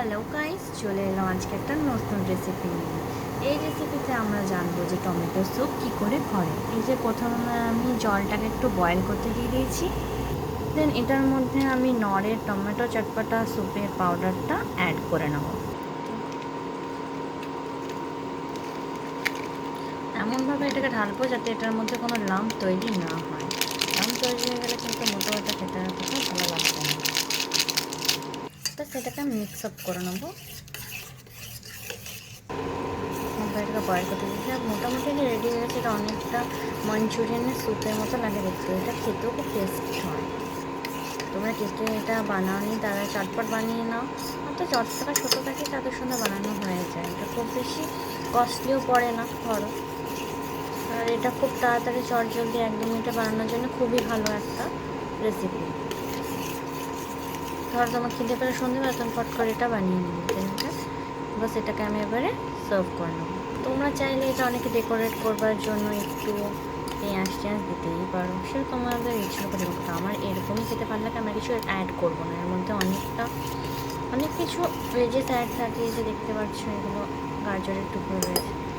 Hello guys, চলে এলাম আজকে একটা নতুন রেসিপি নিয়ে। এই রেসিপিতে আমরা জানবো যে টমেটো স্যুপ কী করে করে। এই যে প্রথমে আমি জলটাকে একটু বয়েল করতে দিয়ে দিয়েছি। দেন এটার মধ্যে আমি নরের টমেটো চটপাটা স্যুপের পাউডারটা অ্যাড করে নেব। এমনভাবে এটাকে ঢালবো যাতে এটার মধ্যে কোনো লাম্প তৈরি না হয়। লাম্প তৈরি হয়ে গেলে কিন্তু মোটামুটি খেতে ভালো লাগবে না। তো সেটাকে আমি মিক্স আপ করে নেবো। এটাকে বয়েল করতে দিয়েছি, মোটামুটি রেডি হয়ে গেছে। এটা অনেকটা মাঞ্চুরিয়ানের স্যুপের মতো লাগে দেখতে। এটা খেতেও খুব টেস্ট হয়। তোমরা কে কে এটা বানাওনি তারা চটপট বানিয়ে নাও। তো যত টাকা ছোটো থাকে তাদের সঙ্গে বানানো হয়ে যায়। এটা খুব বেশি কস্টলিও পড়ে না, ধরো। আর এটা খুব তাড়াতাড়ি চটজলদি 1-2 মিনিটে বানানোর জন্য খুবই ভালো একটা রেসিপি। ধরো তোমার খিদে পেলে সন্ধ্যেবেলা তুমি ফট করে এটা বানিয়ে নিলে। বাস এটাকে আমি এবারে সার্ভ করে নেবো। তোমরা চাইলে এটা অনেকে ডেকোরেট করবার জন্য একটু পেঁয়াজ টেঁয়াজ দিতেই পারো, সেটা তোমাদের ইচ্ছার উপর ডিপেন্ড করে। আমার এরকমই খেতে ভালো লাগে, আমরা কিছু অ্যাড করবো না। এর মধ্যে অনেক কিছু ভেজেস অ্যাড থাকে, যে দেখতে পাচ্ছ এগুলো গাজরের টুকরো রয়েছে।